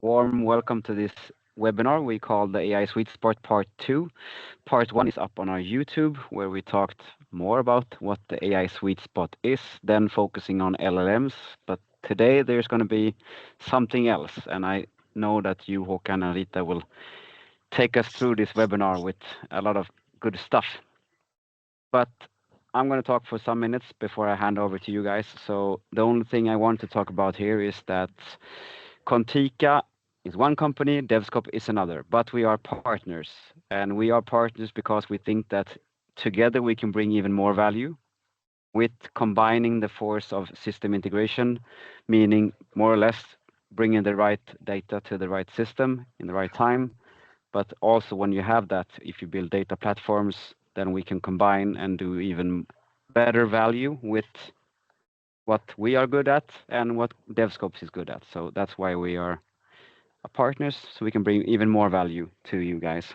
Warm welcome to this webinar we call the AI Sweet Spot Part 2. Part 1 is up on our YouTube, where we talked more about what the AI sweet spot is, then focusing on LLMs. But today there's going to be something else, and I know that you, Håkan and Rita, will take us through this webinar with a lot of good stuff. But I'm going to talk for some minutes before I hand over to you guys. So the only thing I want to talk about here is that Contica is one company, Devscope is another, but we are partners. And we are partners because we think that together we can bring even more value with combining the force of system integration, meaning more or less bringing the right data to the right system in the right time. But also when you have that, if you build data platforms, then we can combine and do even better value with what we are good at and what Devscope is good at. So that's why we are partners, so we can bring even more value to you guys.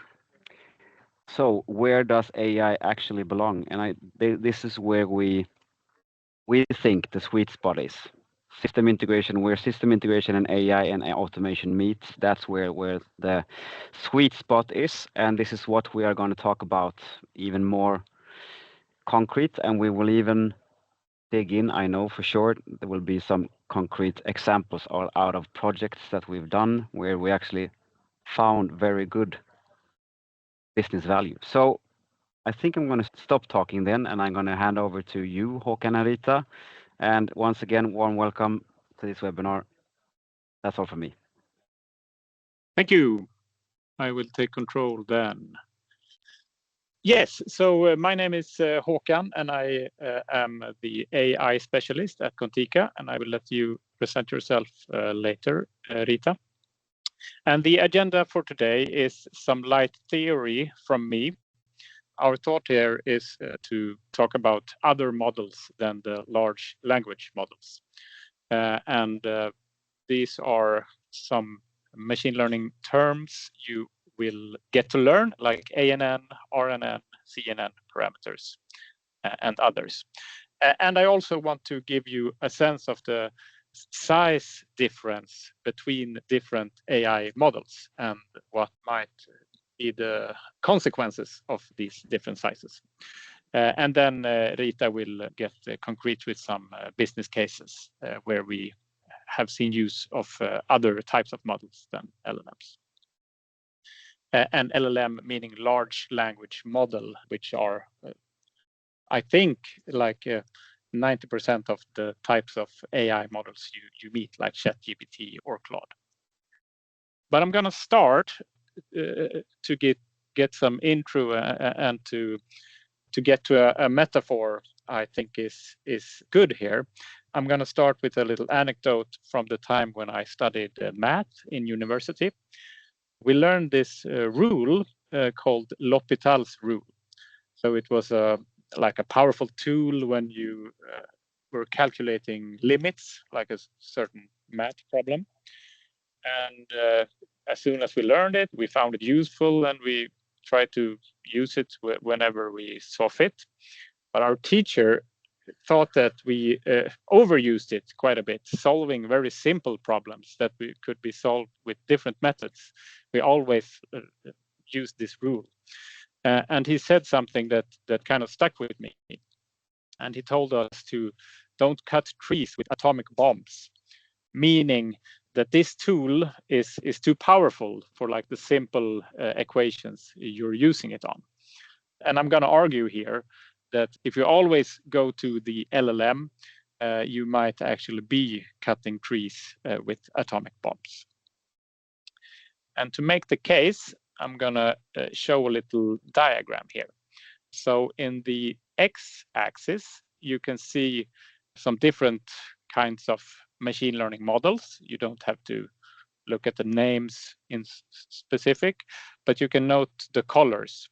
So where does AI actually belong? And this is where we think the sweet spot is. System integration, where system integration and AI and automation meets, that's where the sweet spot is. And this is what we are going to talk about even more concrete, and we will even dig in. I know for sure there will be some concrete examples out of projects that we've done where we actually found very good business value. So I think I'm going to stop talking then, and I'm going to hand over to you, Håkan and Rita. And once again, warm welcome to this webinar. That's all from me. Thank you. I will take control then. Yes, so my name is Håkan, and I am the AI specialist at Contica, and I will let you present yourself later, Rita. And the agenda for today is some light theory from me. Our thought here is to talk about other models than the large language models. These are some machine learning terms you will get to learn, like ANN, RNN, CNN parameters, and others. And I also want to give you a sense of the size difference between different AI models and what might be the consequences of these different sizes. And then Rita will get concrete with some business cases where we have seen use of other types of models than LLMs. And LLM meaning large language model, which are, I think, like 90% of the types of AI models you meet, like ChatGPT or Claude. But I'm going to start to get some intro and to get to a metaphor I think is good here. I'm going to start with a little anecdote from the time when I studied math in university. We learned this rule called L'Hopital's rule. So it was like a powerful tool when you were calculating limits, like a certain math problem. And as soon as we learned it, we found it useful, and we tried to use it whenever we saw fit. But our teacher thought that we overused it quite a bit, solving very simple problems that could be solved with different methods. We always used this rule. And he said something that kind of stuck with me. And he told us to don't cut trees with atomic bombs, meaning that this tool is too powerful for like the simple equations you're using it on. And I'm going to argue here that if you always go to the LLM, you might actually be cutting trees with atomic bombs. And to make the case, I'm going to show a little diagram here. So in the x-axis, you can see some different kinds of machine learning models. You don't have to look at the names in specific, but you can note the colors.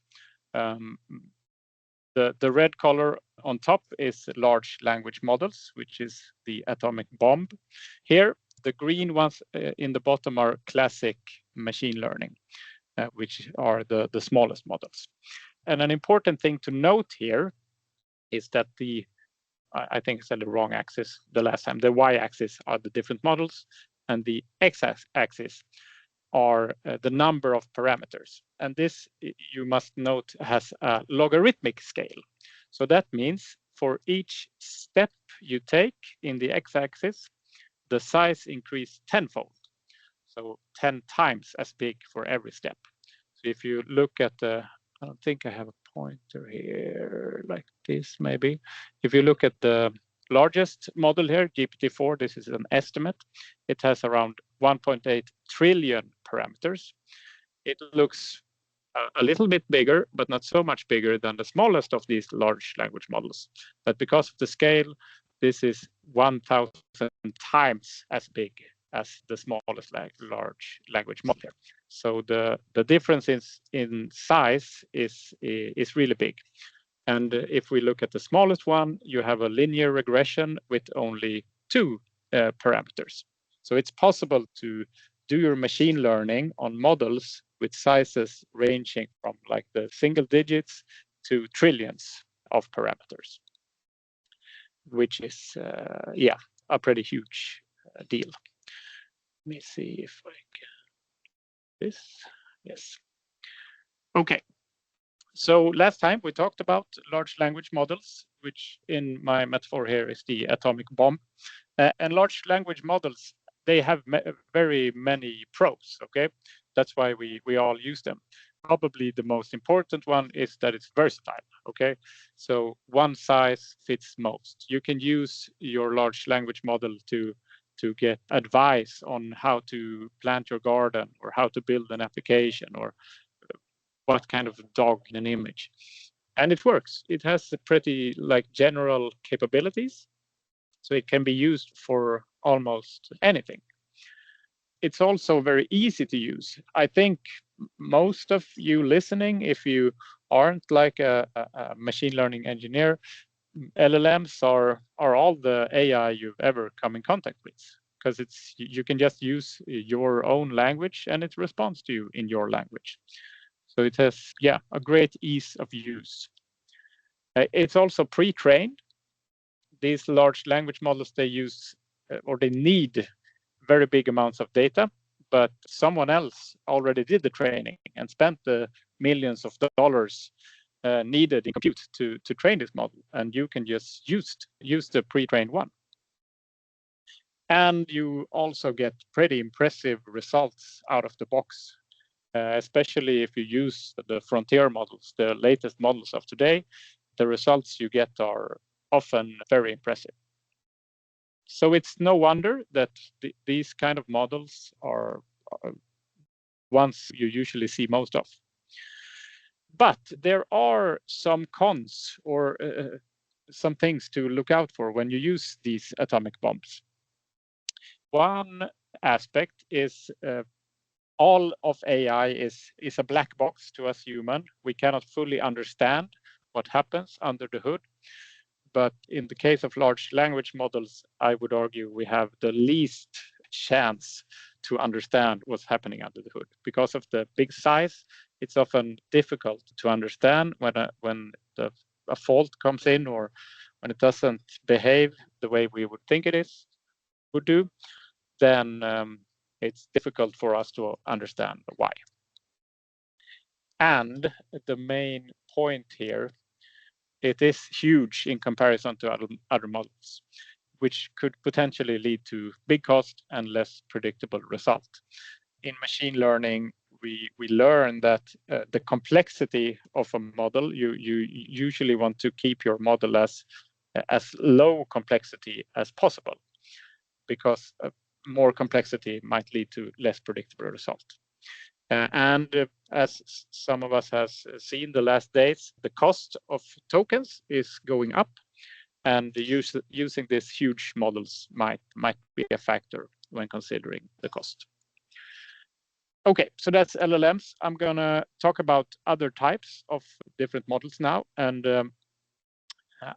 The red color on top is large language models, which is the atomic bomb. Here, the green ones in the bottom are classic machine learning, which are the smallest models. And an important thing to note here is that I think I said the wrong axis the last time. The y-axis are the different models, and the x-axis are the number of parameters. And this, you must note, has a logarithmic scale. So that means for each step you take in the x-axis, the size increases tenfold. So 10 times as big for every step. So if you look at the, I don't think I have a pointer here like this maybe. If you look at the largest model here, GPT-4, this is an estimate. It has around 1.8 trillion parameters. It looks a little bit bigger, but not so much bigger than the smallest of these large language models. But because of the scale, this is 1,000 times as big as the smallest large language model here. So the difference in size is really big. And if we look at the smallest one, you have a linear regression with only 2 parameters. So it's possible to do your machine learning on models with sizes ranging from like the single digits to trillions of parameters, which is, yeah, a pretty huge deal. Let me see if I can this. Yes. Okay. So last time we talked about large language models, which in my metaphor here is the atomic bomb. And large language models, they have very many pros, okay? That's why we all use them. Probably the most important one is that it's versatile, okay? So one size fits most. You can use your large language model to get advice on how to plant your garden or how to build an application or what kind of dog in an image. And it works. It has pretty like general capabilities. So it can be used for almost anything. It's also very easy to use. I think most of you listening, if you aren't like a machine learning engineer, LLMs are all the AI you've ever come in contact with, because you can just use your own language and it responds to you in your language. So it has, yeah, a great ease of use. It's also pre-trained. These large language models, they use or they need very big amounts of data, but someone else already did the training and spent the millions of dollars needed in compute to train this model, and you can just use the pre-trained one. And you also get pretty impressive results out of the box, especially if you use the frontier models, the latest models of today. The results you get are often very impressive. So it's no wonder that these kind of models are ones you usually see most of. But there are some cons or some things to look out for when you use these atomic bombs. One aspect is all of AI is a black box to us human. We cannot fully understand what happens under the hood. But in the case of large language models, I would argue we have the least chance to understand what's happening under the hood. Because of the big size, it's often difficult to understand when a fault comes in or when it doesn't behave the way we would think it would do. Then it's difficult for us to understand why. And the main point here, it is huge in comparison to other models, which could potentially lead to big cost and less predictable result. In machine learning, we learn that the complexity of a model, you usually want to keep your model as low complexity as possible, because more complexity might lead to less predictable result. And as some of us has seen the last days, the cost of tokens is going up, and using these huge models might be a factor when considering the cost. Okay, so that's LLMs. I'm gonna talk about other types of different models now, and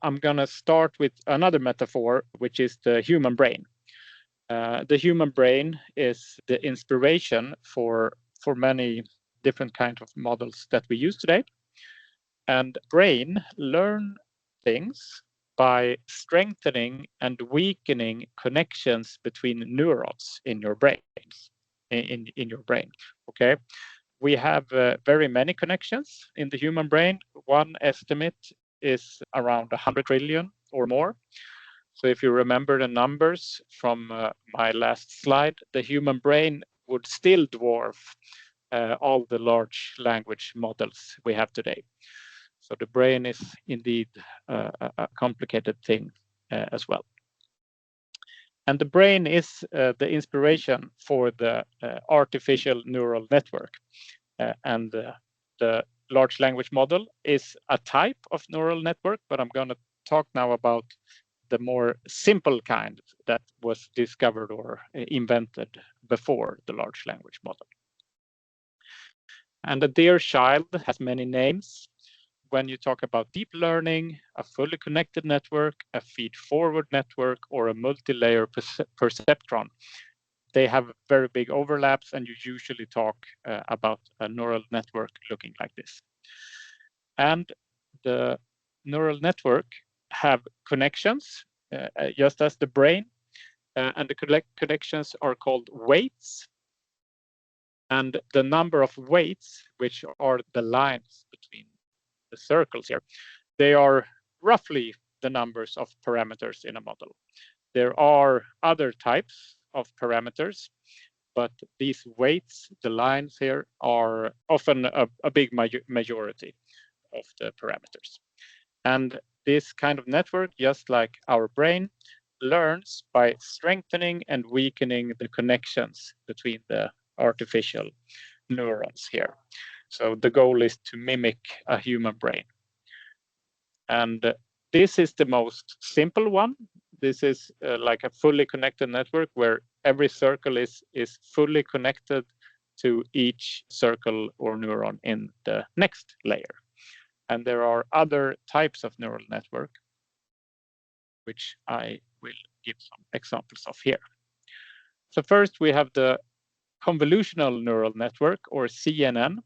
I'm gonna start with another metaphor, which is the human brain. The human brain is the inspiration for many different kinds of models that we use today. And brain learn things by strengthening and weakening connections between neurons in your brains. In your brain, okay? We have very many connections in the human brain. One estimate is around 100 trillion or more. So if you remember the numbers from my last slide, the human brain would still dwarf all the large language models we have today. So the brain is indeed a complicated thing as well. And the brain is the inspiration for the artificial neural network. And the large language model is a type of neural network, but I'm going to talk now about the more simple kind that was discovered or invented before the large language model. And a dear child has many names. When you talk about deep learning, a fully connected network, a feed-forward network, or a multi-layer perceptron, they have very big overlaps, and you usually talk about a neural network looking like this. And the neural network have connections, just as the brain, and the connections are called weights. And the number of weights, which are the lines between the circles here, they are roughly the numbers of parameters in a model. There are other types of parameters, but these weights, the lines here, are often a big majority of the parameters. And this kind of network, just like our brain, learns by strengthening and weakening the connections between the artificial neurons here. So the goal is to mimic a human brain. And this is the most simple one. This is like a fully connected network where every circle is fully connected to each circle or neuron in the next layer. And there are other types of neural network, which I will give some examples of here. So first we have the Convolutional Neural Network, or CNN.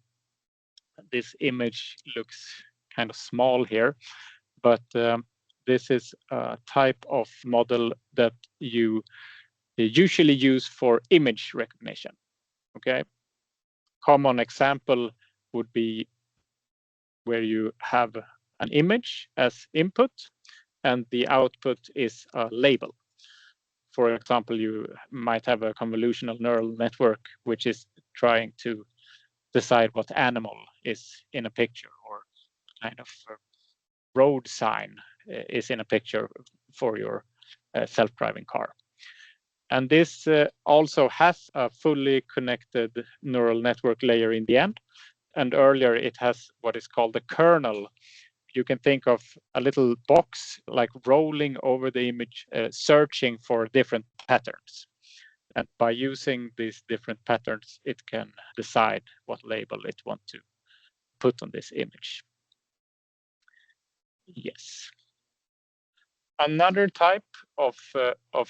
This image looks kind of small here, but this is a type of model that you usually use for image recognition, okay? Common example would be where you have an image as input and the output is a label. For example, you might have a convolutional neural network which is trying to decide what animal is in a picture, or kind of road sign is in a picture for your self-driving car. And this also has a fully connected neural network layer in the end. And earlier it has what is called the kernel. You can think of a little box like rolling over the image, searching for different patterns. And by using these different patterns, it can decide what label it wants to put on this image. Yes. Another type of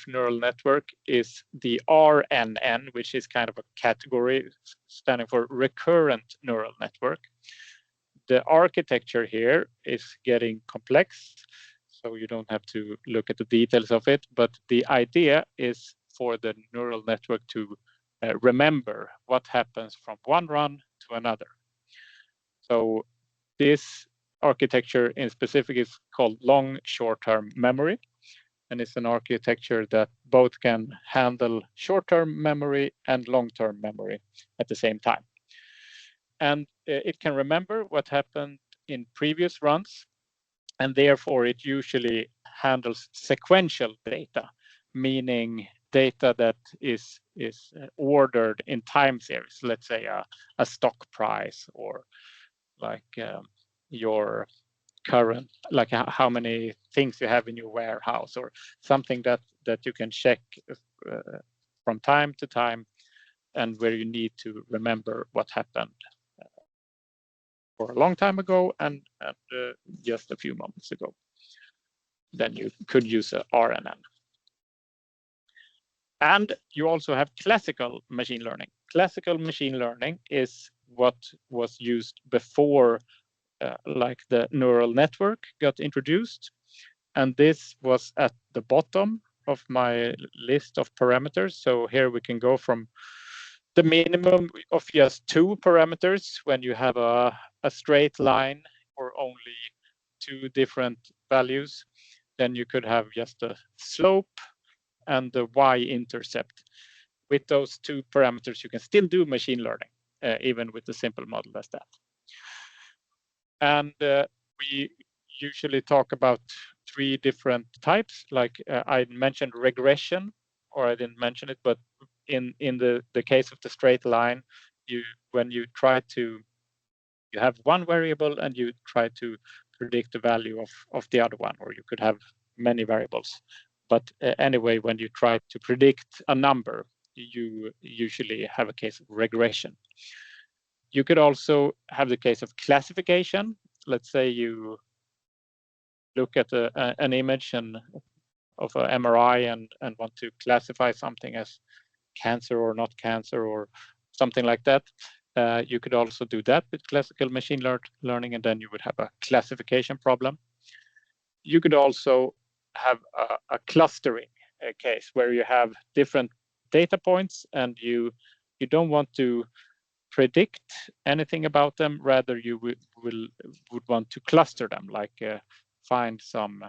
neural network is the RNN, which is kind of a category standing for Recurrent Neural Network. The architecture here is getting complex, so you don't have to look at the details of it, but the idea is for the neural network to remember what happens from one run to another. So this architecture in specific is called long short-term memory, and it's an architecture that both can handle short-term memory and long-term memory at the same time. And it can remember what happened in previous runs, and therefore it usually handles sequential data, meaning data that is ordered in time series, let's say a stock price, or like your current, like how many things you have in your warehouse, or something that you can check from time to time, and where you need to remember what happened for a long time ago and just a few moments ago. Then you could use a RNN. And you also have classical machine learning. Classical machine learning is what was used before like the neural network got introduced. And this was at the bottom of my list of parameters. So here we can go from the minimum of just 2 parameters when you have a straight line or only 2 different values. Then you could have just a slope and the y-intercept. With those 2 parameters, you can still do machine learning, even with a simple model as that. And we usually talk about 3 different types, like I mentioned regression, or I didn't mention it, but in the case of the straight line, when you try to, you have one variable and you try to predict the value of the other one, or you could have many variables. But anyway, when you try to predict a number, you usually have a case of regression. You could also have the case of classification. Let's say you look at an image of an MRI and want to classify something as cancer or not cancer or something like that. You could also do that with classical machine learning, and then you would have a classification problem. You could also have a clustering case where you have different data points and you don't want to predict anything about them. Rather, you would want to cluster them, like find some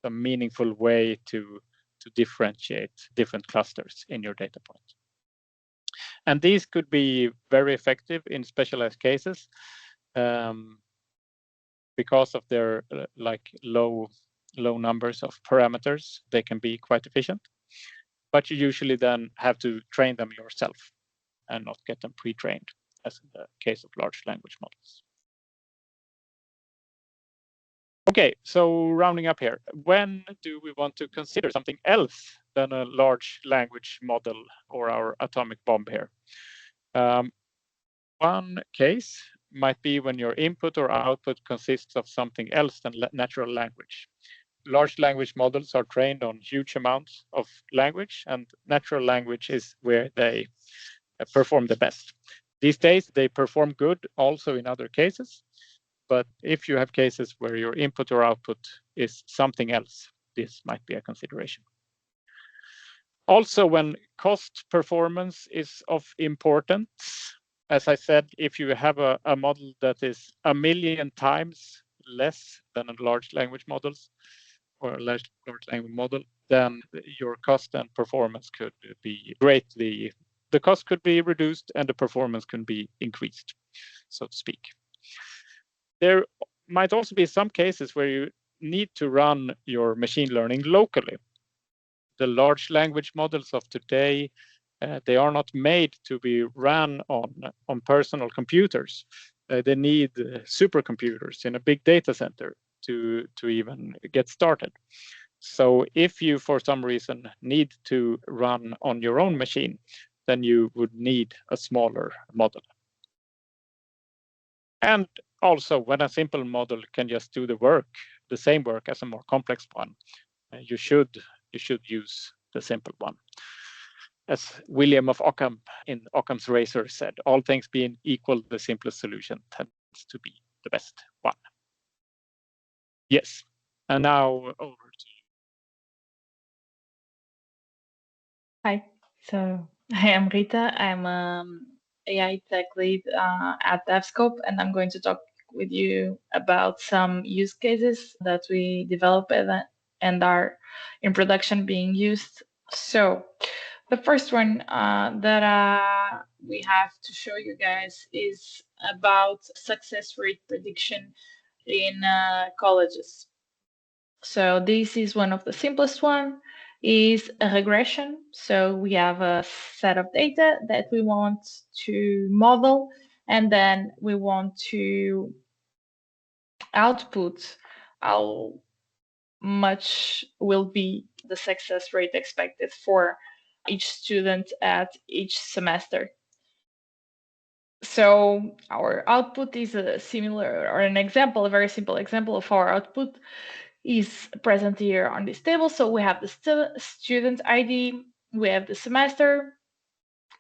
meaningful way to differentiate different clusters in your data point. And these could be very effective in specialized cases because of their like low numbers of parameters. They can be quite efficient, but you usually then have to train them yourself and not get them pre-trained, as in the case of large language models. Okay, so rounding up here, when do we want to consider something else than a large language model or our atomic bomb here? One case might be when your input or output consists of something else than natural language. Large language models are trained on huge amounts of language, and natural language is where they perform the best. These days, they perform good also in other cases, but if you have cases where your input or output is something else, this might be a consideration. Also, when cost performance is of importance, as I said, if you have a model that is 1 million times less than a large language models or a large language model, then your cost and performance could be greatly, the cost could be reduced and the performance can be increased, so to speak. There might also be some cases where you need to run your machine learning locally. The large language models of today, they are not made to be run on personal computers. They need supercomputers in a big data center to even get started. So if you, for some reason, need to run on your own machine, then you would need a smaller model. And also, when a simple model can just do the same work as a more complex one, you should use the simple one. As William of Ockham in Occam's Razor said, all things being equal, the simplest solution tends to be the best one. Yes, and now over to you. Hi, so I am Rita. I'm AI Tech Lead at Devscope, and I'm going to talk with you about some use cases that we develop and are in production being used. So the first one that we have to show you guys is about success rate prediction in colleges. So this is one of the simplest one, is a regression. So we have a set of data that we want to model, and then we want to output how much will be the success rate expected for each student at each semester. So our output is a similar, or an example, a very simple example of our output is present here on this table. So we have the student ID, we have the semester,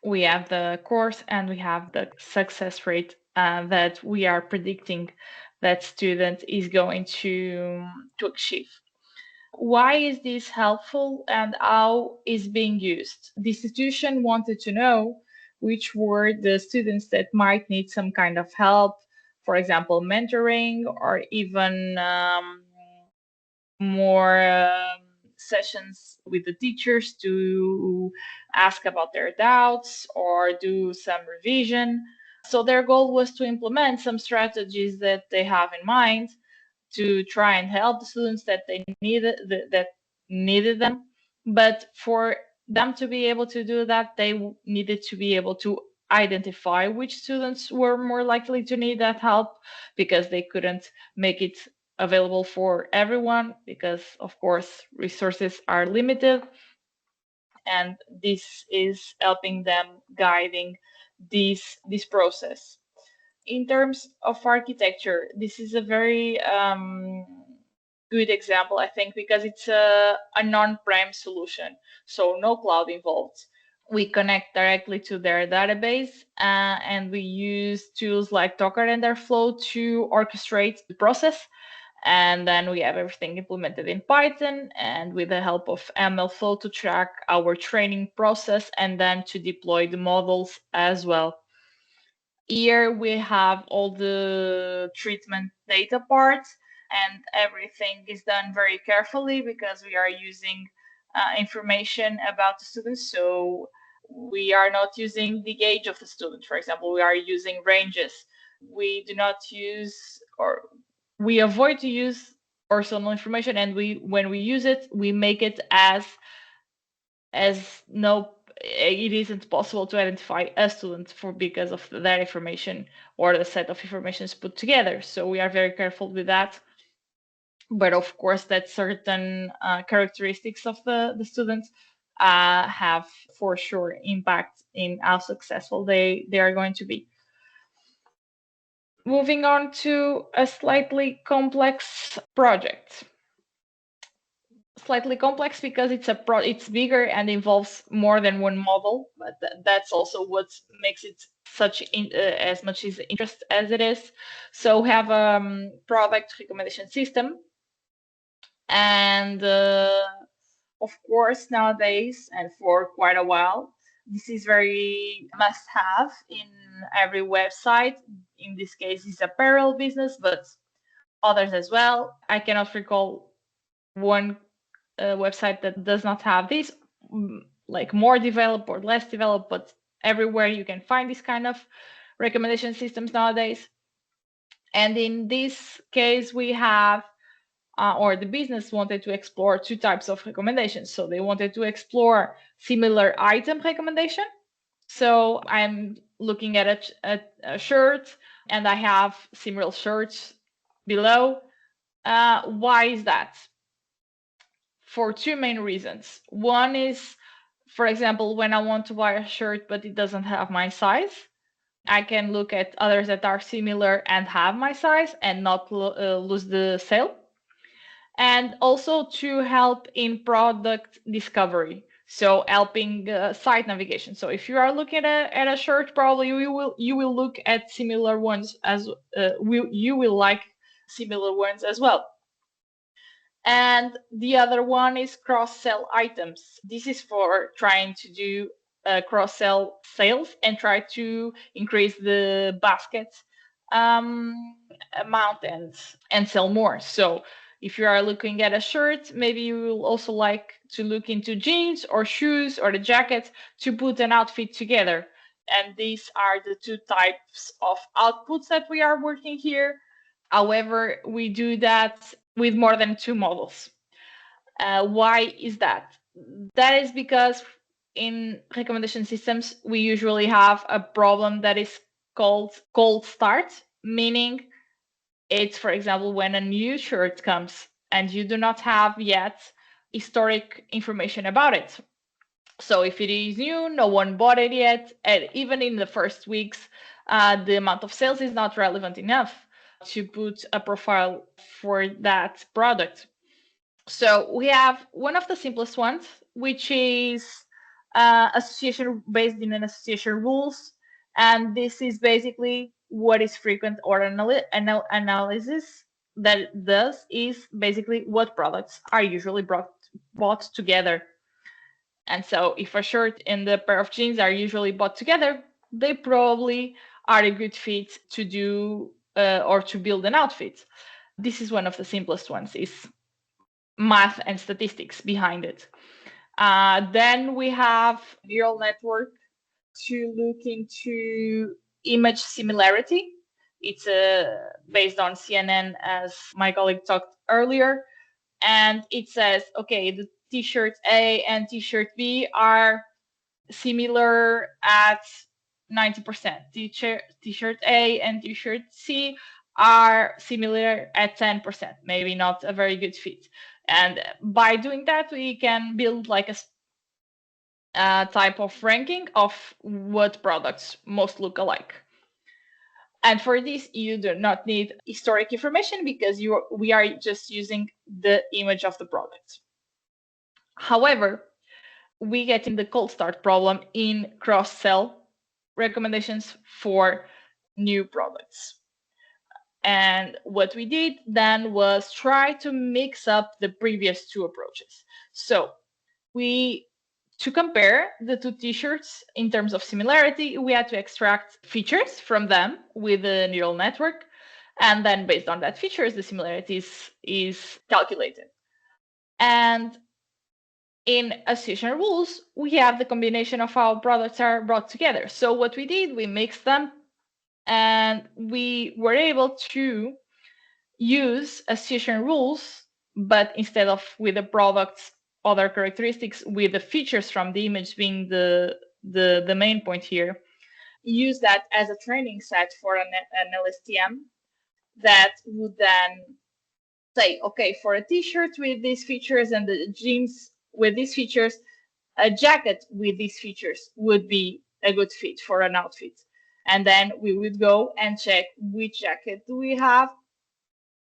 we have the course, and we have the success rate that we are predicting that student is going to achieve. why is this helpful and how is being used? The institution wanted to know which were the students that might need some kind of help, for example, mentoring, or even more sessions with the teachers to ask about their doubts or do some revision. So their goal was to implement some strategies that they have in mind to try and help the students that they needed them. But for them to be able to do that, they needed to be able to identify which students were more likely to need that help, because they couldn't make it available for everyone, because of course resources are limited. And this is helping them guiding this process. In terms of architecture, this is a very good example, I think, because it's a non-prem solution, so no cloud involved. We connect directly to their database, and we use tools like Docker and Airflow to orchestrate the process. And then we have everything implemented in Python, and with the help of MLflow to track our training process and then to deploy the models as well. Here we have all the treatment data parts, and everything is done very carefully because we are using information about the students. So we are not using the age of the student, for example. We are using ranges. We do not use, or we avoid to use personal information, and when we use it, we make it as no, it isn't possible to identify a student because of that information or the set of information is put together. So we are very careful with that. But of course, that certain characteristics of the students have for sure impact in how successful they are going to be. Moving on to a slightly complex project. Slightly complex because it's bigger and involves more than one model, but that's also what makes it such as much as interest as it is. So we have a product recommendation system, and of course nowadays and for quite a while, this is very must have in every website. In this case, it's apparel business, but others as well. I cannot recall one website that does not have this, like more developed or less developed, but everywhere you can find this kind of recommendation systems nowadays. And in this case, we have, or the business wanted to explore two types of recommendations. So they wanted to explore similar item recommendation. So I'm looking at a shirt and I have similar shirts below. Why is that? For two main reasons. One is, for example, when I want to buy a shirt but it doesn't have my size, I can look at others that are similar and have my size and not lose the sale. And also to help in product discovery, so helping site navigation. So if you are looking at a shirt, probably you will look at similar ones as you will like similar ones as well. And the other one is cross-sell items. This is for trying to do cross-sell sales and try to increase the basket amount and sell more. So if you are looking at a shirt, maybe you will also like to look into jeans or shoes or the jacket to put an outfit together. And these are the two types of outputs that we are working here. However, we do that with more than two models. Why is that? That is because in recommendation systems, we usually have a problem that is called cold start, meaning it's, for example, when a new shirt comes and you do not have yet historic information about it. So if it is new, no one bought it yet, and even in the first weeks, the amount of sales is not relevant enough to put a profile for that product. So we have one of the simplest ones, which is association based in an association rules. And this is basically what is frequent order analysis. that it does is basically what products are usually bought together. And so if a shirt and a pair of jeans are usually bought together, they probably are a good fit to do or to build an outfit. This is one of the simplest ones, is math and statistics behind it. Then we have neural network to look into image similarity. It's based on CNN, as my colleague talked earlier. And it says, okay, the t-shirt A and t-shirt B are similar at 90%. T-shirt A and t-shirt C are similar at 10%, maybe not a very good fit. And by doing that, we can build like a type of ranking of what products most look alike. And for this, you do not need historic information because we are just using the image of the product. However, we get in the cold start problem in cross-sell recommendations for new products. And what we did then was try to mix up the previous two approaches. So to compare the two t-shirts in terms of similarity, we had to extract features from them with a neural network. And then based on that features, the similarities is calculated. And in association rules, we have the combination of how products are brought together. So what we did, we mixed them, and we were able to use association rules, but instead of with the product's other characteristics, with the features from the image being the main point here, use that as a training set for an LSTM that would then say, okay, for a t-shirt with these features and the jeans with these features, a jacket with these features would be a good fit for an outfit. And then we would go and check which jacket do we have,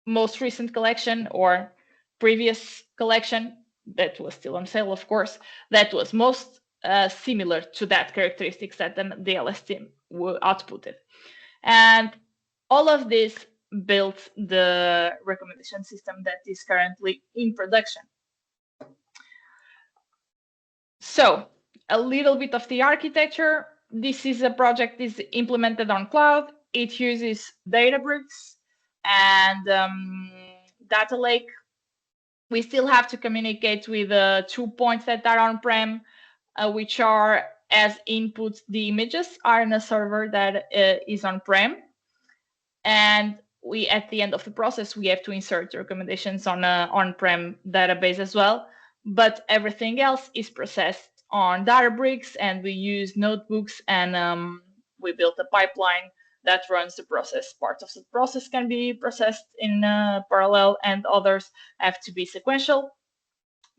most recent collection or previous collection that was still on sale, of course, that was most similar to that characteristics that the LSTM outputted. And all of this built the recommendation system that is currently in production. So a little bit of the architecture. This is a project is implemented on cloud. It uses Databricks and data lake. We still have to communicate with 2 points that are on-prem, which are as input the images are in a server that is on-prem. And we, at the end of the process, we have to insert recommendations on an on-prem database as well. But everything else is processed on Databricks, and we use notebooks, and we built a pipeline that runs the process. Part of the process can be processed in parallel, and others have to be sequential.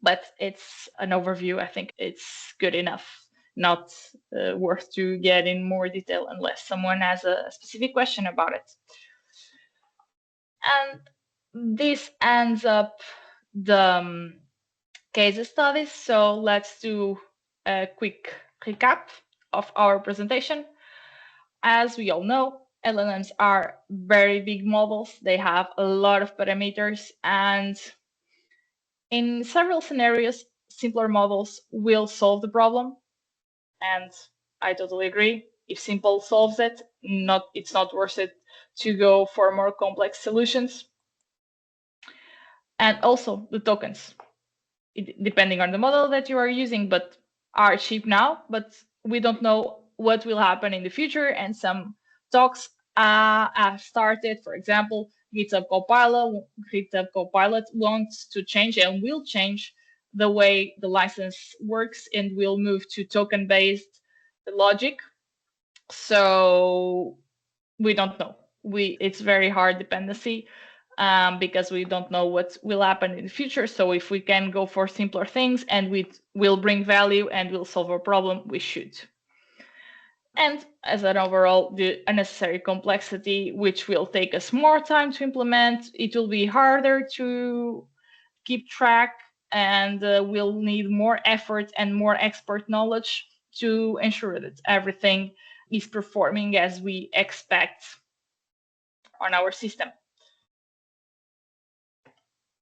But it's an overview. I think it's good enough, not worth to get in more detail unless someone has a specific question about it. And this ends up the case studies. So let's do a quick recap of our presentation. As we all know, LLMs are very big models. They have a lot of parameters, and in several scenarios, simpler models will solve the problem. And I totally agree. If simple solves it, it's not worth it to go for more complex solutions. And also the tokens, depending on the model that you are using, but are cheap now, but we don't know what will happen in the future. And some talks have started. For example, GitHub Copilot wants to change and will change the way the license works and will move to token-based logic. So we don't know. It's very hard dependency. Because we don't know what will happen in the future. So if we can go for simpler things and we will bring value and will solve our problem, we should. And as an overall, the unnecessary complexity, which will take us more time to implement, it will be harder to keep track, and we'll need more effort and more expert knowledge to ensure that everything is performing as we expect on our system.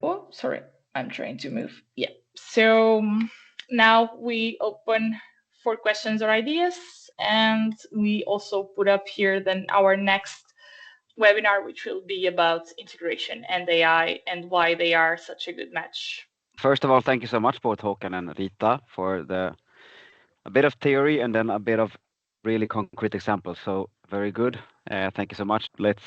Oh, sorry, I'm trying to move. Yeah. So now we open for questions or ideas, and we also put up here then our next webinar, which will be about integration and AI and why they are such a good match. First of all, thank you so much, both Håkan and Rita, for a bit of theory and then a bit of really concrete examples. So very good. Thank you so much. Let's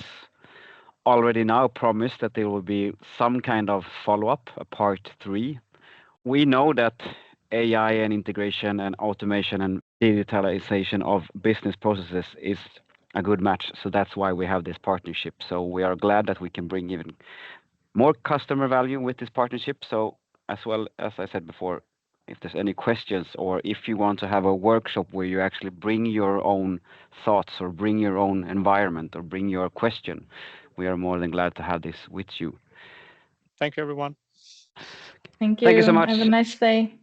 already now promise that there will be some kind of follow-up, a part 3. We know that AI and integration and automation and digitalization of business processes is a good match. So that's why we have this partnership. So we are glad that we can bring even more customer value with this partnership. So as well as I said before, if there's any questions or if you want to have a workshop where you actually bring your own thoughts or bring your own environment or bring your question, we are more than glad to have this with you. Thank you, everyone. Thank you. Thank you so much. Have a nice day.